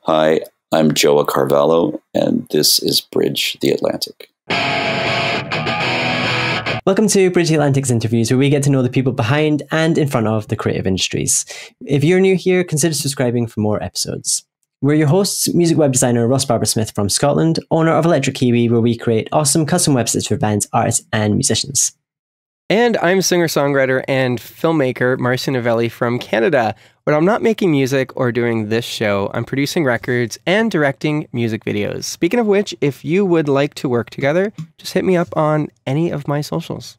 Hi, I'm João Carvalho, and this is Bridge the Atlantic. Welcome to Bridge the Atlantic's interviews, where we get to know the people behind and in front of the creative industries. If you're new here, consider subscribing for more episodes. We're your hosts, music web designer Ross Barber-Smith from Scotland, owner of Electric Kiwi, where we create awesome custom websites for bands, artists, and musicians. And I'm singer-songwriter and filmmaker Marcio from Canada. When I'm not making music or doing this show, I'm producing records and directing music videos. Speaking of which, if you would like to work together, just hit me up on any of my socials.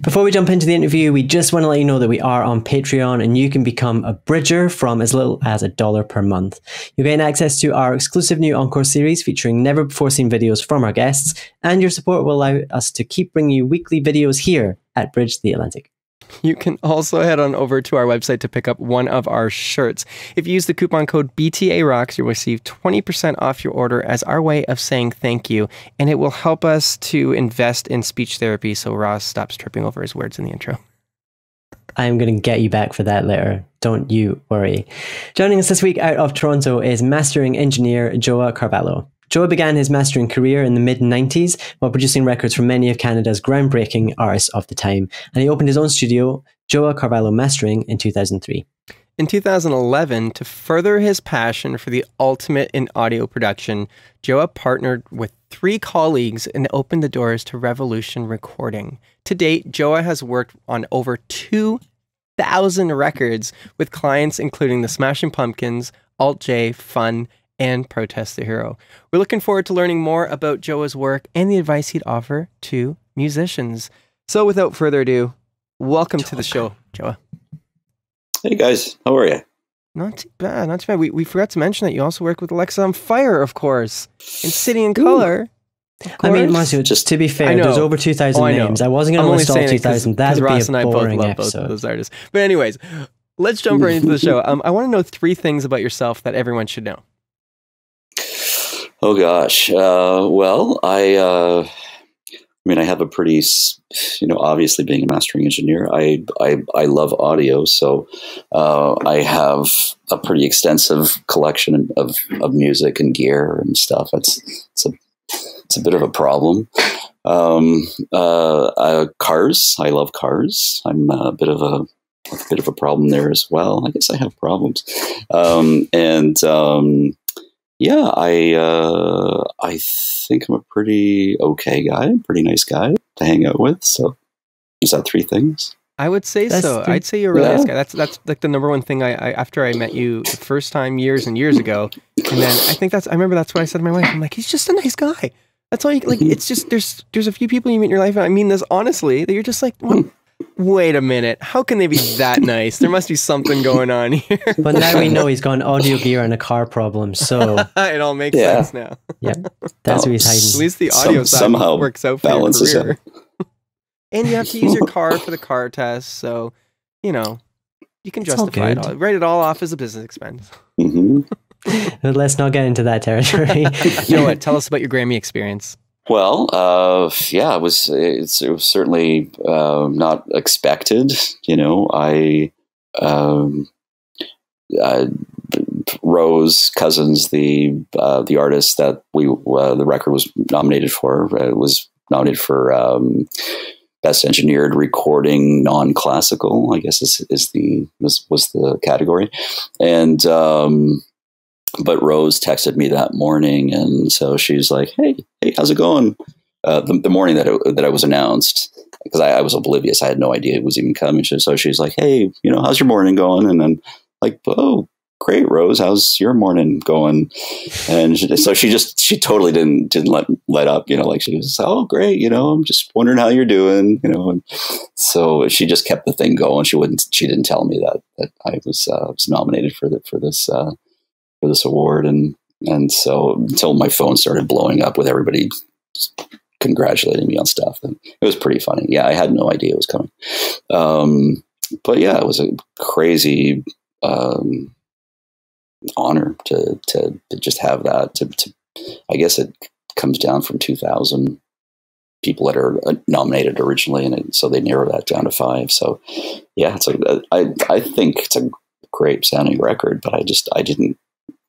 Before we jump into the interview, we just want to let you know that we are on Patreon and you can become a bridger from as little as $1 per month. You'll gain access to our exclusive new Encore series featuring never before seen videos from our guests, and your support will allow us to keep bringing you weekly videos here at Bridge the Atlantic. You can also head on over to our website to pick up one of our shirts. If you use the coupon code BTAROCKS, you'll receive 20% off your order as our way of saying thank you, and it will help us to invest in speech therapy so Ross stops tripping over his words in the intro. I'm going to get you back for that later. Don't you worry. Joining us this week out of Toronto is mastering engineer João Carvalho. Joao began his mastering career in the mid-90s while producing records for many of Canada's groundbreaking artists of the time, and he opened his own studio, João Carvalho Mastering, in 2003. In 2011, to further his passion for the ultimate in audio production, Joao partnered with 3 colleagues and opened the doors to Revolution Recording. To date, Joao has worked on over 2,000 records with clients including the Smashing Pumpkins, Alt J, Fun, and Protest the Hero. We're looking forward to learning more about Joao's work and the advice he'd offer to musicians. So without further ado, welcome to the show, Joao. Hey guys, how are you? Not too bad, not too bad. We forgot to mention that you also work with Alexa on Fire, of course, and City in Color. I mean, Marcio, just to be fair, there's over 2,000 names. I wasn't going to list all 2,000. That'd be a boring episode. Both of those artists. But anyways, let's jump right into the show. I want to know 3 things about yourself that everyone should know. Oh gosh. Well, I mean, I have a pretty, obviously being a mastering engineer, I love audio. So, I have a pretty extensive collection of music and gear and stuff. It's a bit of a problem. Cars. I love cars. I'm a bit of a problem there as well. I guess I have problems. Yeah, I think I'm a pretty okay guy, pretty nice guy to hang out with. So, is that 3 things? I would say so. I'd say you're a really nice guy. That's like the number one thing I after I met you the first time years and years ago, and then I remember that's what I said to my wife. I'm like, he's just a nice guy. That's all you like. It's just there's a few people you meet in your life, and I mean this honestly, that you're just like, what? Wait a minute. How can they be that nice? There must be something going on here. But now we know he's got an audio gear and a car problem, so it all makes sense now. Yeah, that's what he's hiding. At least the audio side somehow works out for your career. And you have to use your car for the car test, so you can justify it all. Write it all off as a business expense. Let's not get into that territory. You know what? Tell us about your Grammy experience. Well, yeah, it was certainly not expected. Rose Cousins, the artist that the record was nominated for, was nominated for Best Engineered Recording Non-Classical, I guess was the category, and. But Rose texted me that morning, and so she's like, "Hey, how's it going?" The morning that I was announced, because I was oblivious, I had no idea it was even coming. So she's like, "Hey, how's your morning going?" And then like, "Oh, great, Rose. How's your morning going?" And she totally didn't let up. Like she was, "Oh, great. I'm just wondering how you're doing." And so she just kept the thing going. She didn't tell me that I was nominated for this award, and so until my phone started blowing up with everybody congratulating me on stuff, and it was pretty funny. Yeah, I had no idea it was coming, but yeah, it was a crazy honor to just have that. To I guess it comes down from 2,000 people that are nominated originally, and so they narrow that down to 5. So yeah, I think it's a great sounding record, but I didn't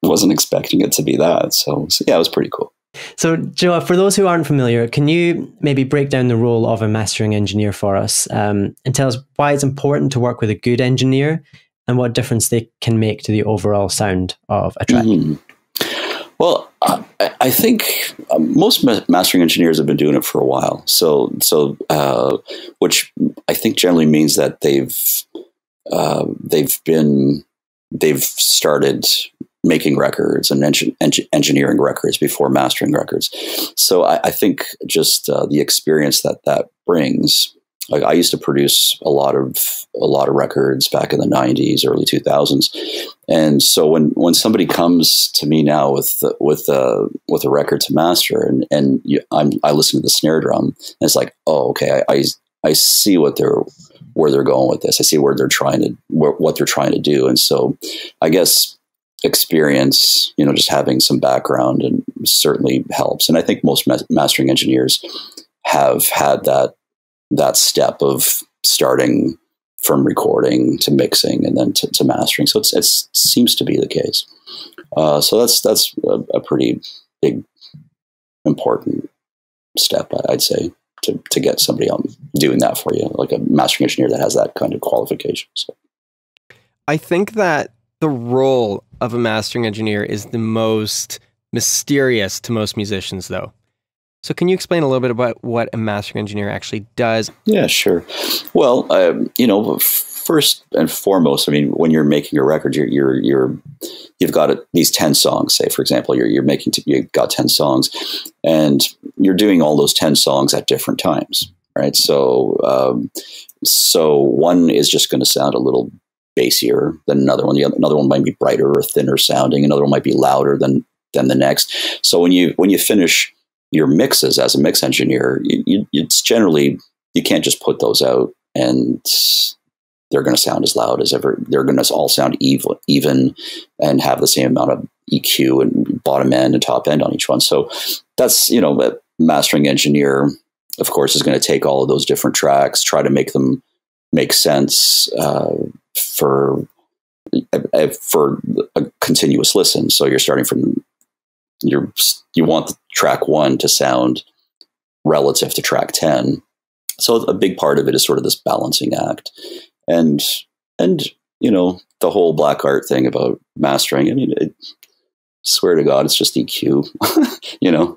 wasn't expecting it to be that. So yeah, it was pretty cool. So, Joao, for those who aren't familiar, can you maybe break down the role of a mastering engineer for us, and tell us why it's important to work with a good engineer and what difference they can make to the overall sound of a track? Mm-hmm. Well, I think most mastering engineers have been doing it for a while. So which I think generally means that they've started making records and engineering records before mastering records. So I think just the experience that brings. Like, I used to produce a lot of records back in the 90s, early 2000s, and so when somebody comes to me now with a record to master, and I listen to the snare drum, and it's like, oh, okay, I see where they're going with this. I see what they're trying to do, and so I guess experience, just having some background, and certainly helps. And I think most mastering engineers have had that step of starting from recording to mixing and then to mastering. So it seems to be the case. So that's a pretty big, important step, I'd say, to get somebody doing that for you, like a mastering engineer that has that kind of qualification. So I think that the role of a mastering engineer is the most mysterious to most musicians, though. So can you explain a little bit about what a mastering engineer actually does? Yeah, sure. Well, first and foremost, I mean, when you're making a record, you've got these 10 songs. Say, for example, you've got 10 songs, and you're doing all those 10 songs at different times, right? So, so one is just going to sound a little bassier than another one. Another one might be brighter or thinner sounding. Another one might be louder than the next. So when you finish your mixes as a mix engineer, it's generally, you can't just put those out and they're going to sound as loud as ever. They're going to all sound even and have the same amount of EQ and bottom end and top end on each one. So that's, a mastering engineer, of course, is going to take all of those different tracks, try to make them make sense for a continuous listen. So you're starting from you want the track 1 to sound relative to track 10. So a big part of it is sort of this balancing act, and the whole black art thing about mastering. I mean, swear to God, it's just EQ.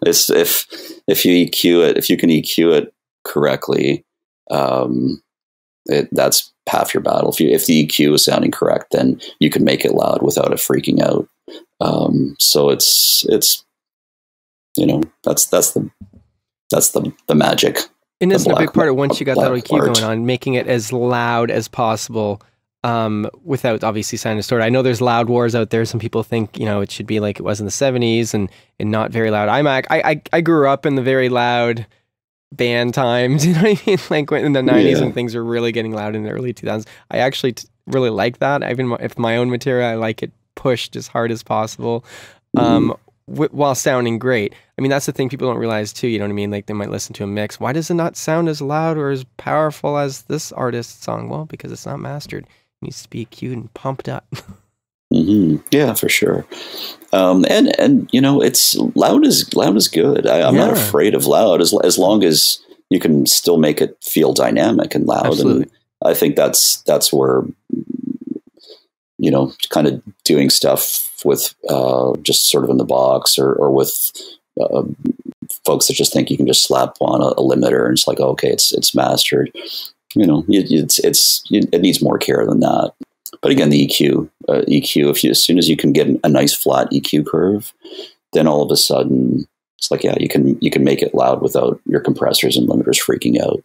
It's if you EQ it, if you can EQ it correctly, that's half your battle. If the EQ is sounding correct, then you can make it loud without it freaking out. So it's that's the magic. And isn't a big part of, once you got that EQ going on, making it as loud as possible, without obviously sounding distorted. I know there's loud wars out there. Some people think, it should be like it was in the 70s and not very loud. I grew up in the very loud band times, you know what I mean? Like in the 90s when things were really getting loud in the early 2000s. I actually really like that. Even if my own material, I like it pushed as hard as possible, while sounding great. I mean, that's the thing people don't realize too, you know what I mean? Like they might listen to a mix. Why does it not sound as loud or as powerful as this artist's song? Well, because it's not mastered. It needs to be EQ'd and pumped up. Mm-hmm. Yeah, for sure. And it's loud is good. I'm not afraid of loud as long as you can still make it feel dynamic and loud. Absolutely. And I think that's where, kind of doing stuff with just sort of in the box or with folks that just think you can just slap on a limiter and it's like, oh, okay, it's mastered. It needs more care than that. But again, the EQ, as soon as you can get a nice flat EQ curve, then all of a sudden it's like, you can make it loud without your compressors and limiters freaking out,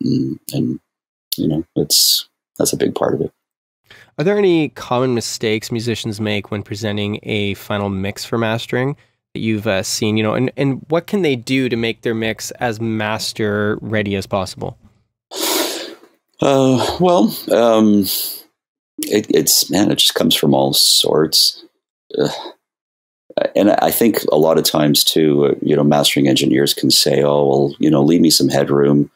and that's a big part of it. Are there any common mistakes musicians make when presenting a final mix for mastering that you've seen? And what can they do to make their mix as master ready as possible? It just comes from all sorts. And I think a lot of times too, mastering engineers can say, oh, well, leave me some headroom.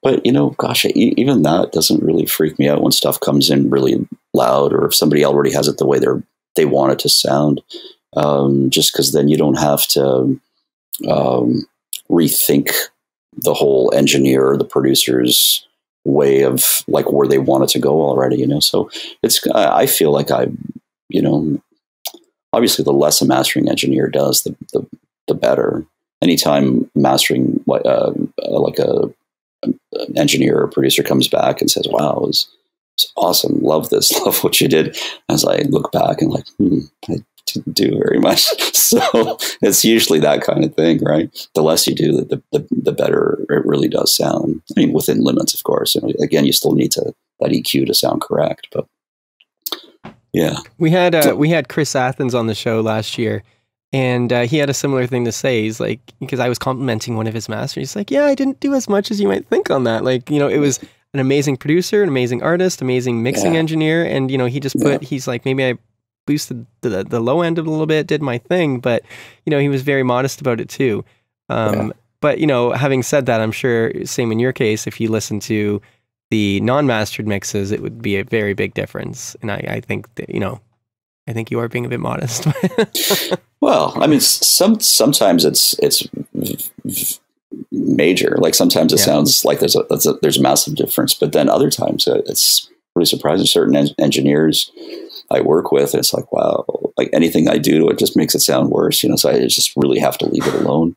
But, gosh, even that doesn't really freak me out when stuff comes in really loud, or if somebody already has it the way they want it to sound. Just because then you don't have to rethink the whole engineer or the producer's way of like where they want it to go already, you know. So I feel like you know, obviously the less a mastering engineer does, the better. Anytime mastering like an engineer or producer comes back and says, "Wow, it was awesome, love this, love what you did," as I look back and like, I didn't do very much. So it's usually that kind of thing, right? The less you do, the better it really does sound. I mean, within limits, of course. You know, again, you still need that EQ to sound correct, but yeah. We had Chris Athens on the show last year, and he had a similar thing to say. He's like, because I was complimenting one of his masters, he's like, "Yeah, I didn't do as much as you might think on that. Like, you know, it was an amazing producer, an amazing artist, amazing mixing engineer, and you know, he just he's like, maybe I boosted the low end a little bit, did my thing, but you know, he was very modest about it too. But you know, having said that, I'm sure same in your case, if you listen to the non-mastered mixes, it would be a very big difference. And I think that, you know, I think you are being a bit modest. Well, I mean, sometimes it's major. Like sometimes it sounds like there's a massive difference, but then other times it's pretty surprising. Certain engineers I work with, it's like, wow, like anything I do to it just makes it sound worse, you know, so I just really have to leave it alone.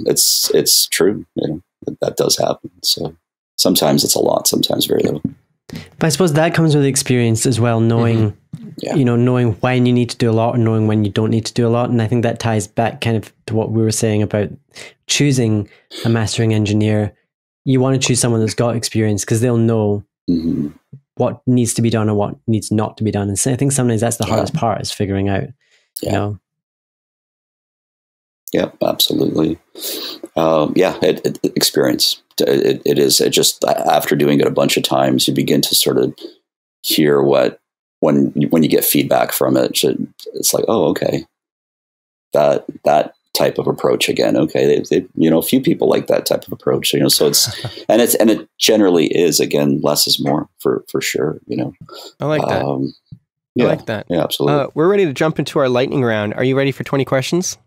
It's true, you know, that does happen. So sometimes it's a lot, sometimes very little. But I suppose that comes with experience as well, knowing, you know, knowing when you need to do a lot and knowing when you don't need to do a lot. And I think that ties back kind of to what we were saying about choosing a mastering engineer. You want to choose someone that's got experience because they'll know what needs to be done and what needs not to be done. And so I think sometimes that's the hardest part, is figuring out, you know. Yeah, absolutely. Experience. It is. It just, after doing it a bunch of times, you begin to sort of hear when you get feedback from it, it's like, oh, okay, that type of approach again. Okay, they you know, a few people like that type of approach. You know, so it's and it generally is, again, less is more for sure. You know, I like that. I like that. Yeah, absolutely. We're ready to jump into our lightning round. Are you ready for 20 questions?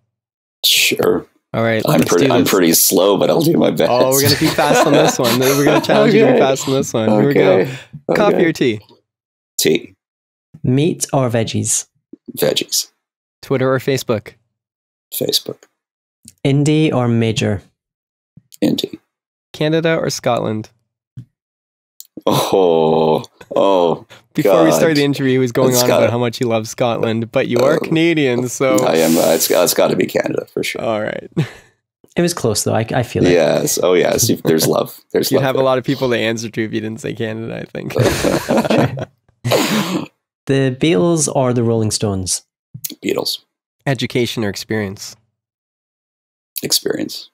Sure. All right. I'm pretty slow, but I'll do my best. Oh, we're going to be fast on this one. We're going to challenge you to be fast on this one. Here we go. Coffee or tea? Tea. Meat or veggies? Veggies. Twitter or Facebook? Facebook. Indie or major? Indie. Canada or Scotland? Oh. Before we started the interview, he was going on about how much he loves Scotland, but you are Canadian, so I am. It's got to be Canada for sure. All right. It was close though. I feel it. Yes. Oh yes. There's love. There's You'd love have there. a lot of people to answer to if you didn't say Canada, I think. The Beatles or the Rolling Stones? Beatles. Education or experience? Experience.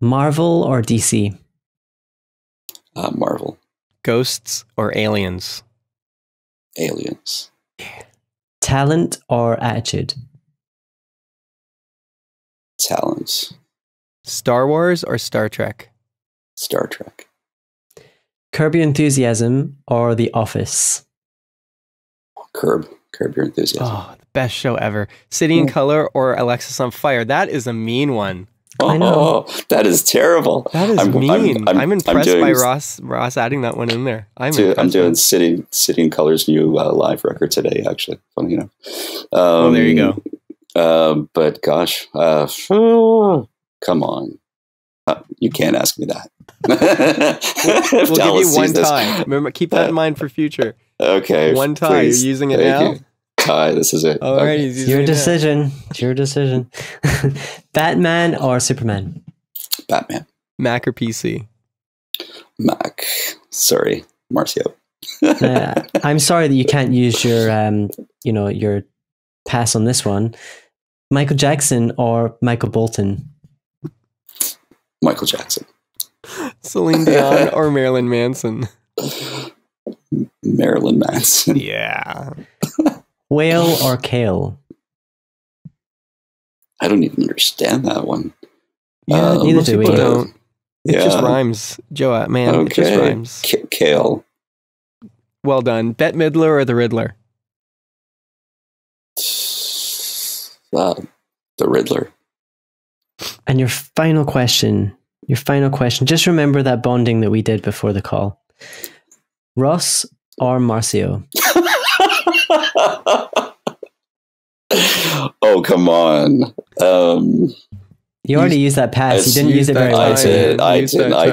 Marvel or DC? Marvel. Ghosts or aliens? Aliens. Talent or attitude? Talents. Star Wars or Star Trek? Star Trek. Curb Your Enthusiasm or The Office? Curb Your Enthusiasm. Oh, the best show ever. City in Color or Alexis on Fire? That is a mean one. I know. That is terrible. That is mean. I'm impressed by Ross adding that one in there. I'm doing City in Color's new live record today, actually. Funny enough. Well, there you go. But gosh, come on. You can't ask me that. We'll give you one tie. Remember, keep that in mind for future. Okay. One tie. Please. You're using it now? Tie. This is it. All right. Your decision. It's your decision. Batman or Superman? Batman. Mac or PC? Mac. Sorry, Marcio. I'm sorry that you can't use your, your pass on this one. Michael Jackson or Michael Bolton? Michael Jackson. Celine Dion or Marilyn Manson? Marilyn Manson. Yeah. Whale or kale? I don't even understand that one. Yeah, neither do we. Don't. It just rhymes. Joao, man, it just rhymes. Kale. Well done. Bette Midler or the Riddler? The Riddler. And your final question, just remember that bonding that we did before the call. Ross or Marcio? Oh, come on. You already used that pass. You didn't use it very wisely. I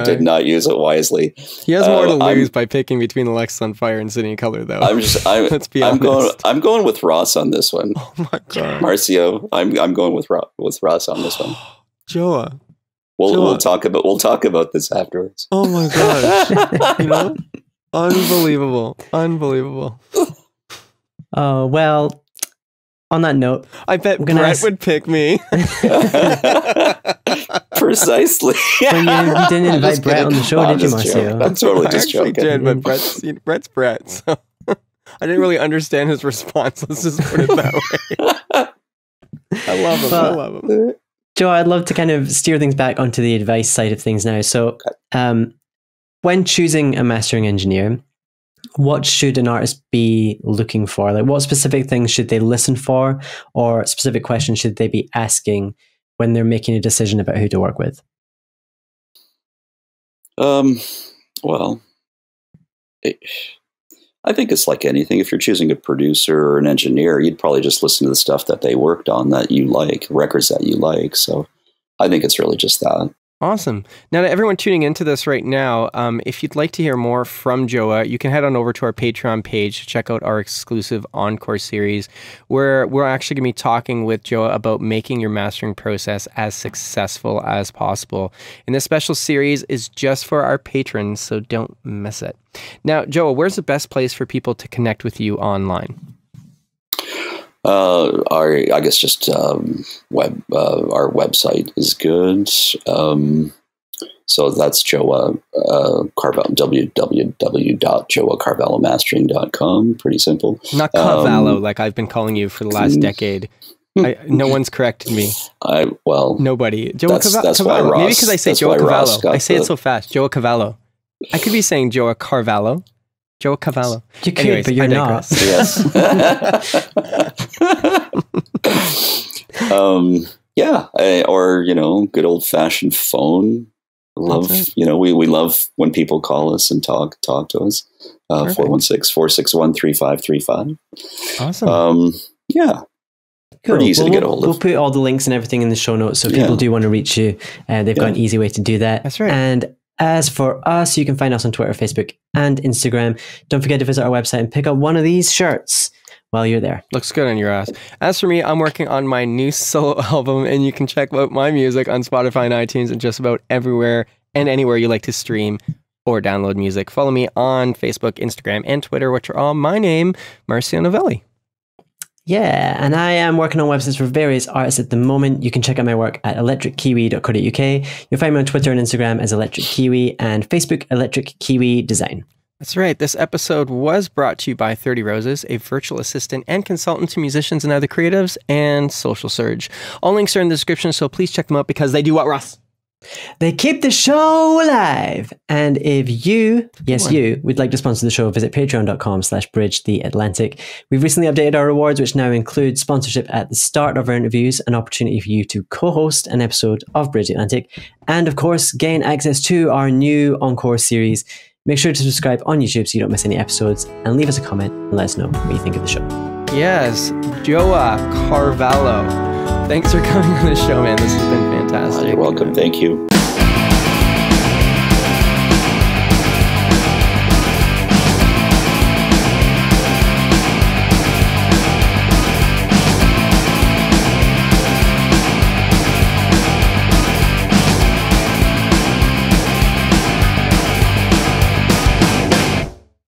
did not use it wisely. He has more to lose by picking between Alexis on Fire and City Color, though. Let's be honest. I'm going with Ross on this one. Oh my god, Marcio, I'm going with Ross on this one. Joa. We'll talk about this afterwards. Oh my gosh. Unbelievable. Oh, well, on that note, I bet Brett would pick me. Precisely. But you didn't invite Brett on the show, did you, Marcio? I'm totally just joking. Did, but Brett's Brett, so I didn't really understand his response. Let's just put it that way. I love him. Joe, I'd love to kind of steer things back onto the advice side of things now. So, when choosing a mastering engineer, what should an artist be looking for? Like, what specific things should they listen for, or specific questions should they be asking when they're making a decision about who to work with? Well, I think it's like anything. If you're choosing a producer or an engineer, you'd probably just listen to the stuff that they worked on that you like, records that you like. So I think it's really just that. Awesome. Now, to everyone tuning into this right now, if you'd like to hear more from Joa, you can head on over to our Patreon page to check out our exclusive Encore series, where we're actually going to be talking with Joa about making your mastering process as successful as possible. And this special series is just for our patrons, so don't miss it. Now, Joa, where's the best place for people to connect with you online? I guess just our website is good. So that's Joa Carvalho, www.joacarvalhomastering.com. Pretty simple. Not Carvalho, like I've been calling you for the last decade. No one's corrected me. Nobody. Joa Carvalho. Maybe because I say Joa Carvalho. I say it so fast. Joa Carvalho. I could be saying Joa Carvalho. Joa Carvalho. You could, anyways, but you're not. Yes. Or good old fashioned phone. Love, we love when people call us and talk to us. 416-461-3535. Awesome. Yeah. Cool. Pretty easy to get a hold of. We'll put all the links and everything in the show notes, so if people do want to reach you, they've got an easy way to do that. That's right. And as for us, you can find us on Twitter, Facebook, and Instagram. Don't forget to visit our website and pick up one of these shirts while you're there. Looks good on your ass. As for me, I'm working on my new solo album, and you can check out my music on Spotify and iTunes and just about everywhere and anywhere you like to stream or download music. Follow me on Facebook, Instagram, and Twitter, which are all my name, Marcio Novelli. Yeah, and I am working on websites for various artists at the moment. You can check out my work at electrickiwi.co.uk. You'll find me on Twitter and Instagram as Electric Kiwi, and Facebook, Electric Kiwi Design. That's right. This episode was brought to you by 30 Roses, a virtual assistant and consultant to musicians and other creatives, and Social Surge. All links are in the description, so please check them out because they do what, Ross? They keep the show alive. And if you would like to sponsor the show, visit patreon.com/bridgetheatlantic. We've recently updated our rewards, which now include sponsorship at the start of our interviews, an opportunity for you to co-host an episode of Bridge the Atlantic, and of course, gain access to our new Encore series. Make sure to subscribe on YouTube so you don't miss any episodes, and leave us a comment and let us know what you think of the show. Yes, Joa Carvalho. Thanks for coming on the show, man. This has been fantastic. You're welcome. Thank you.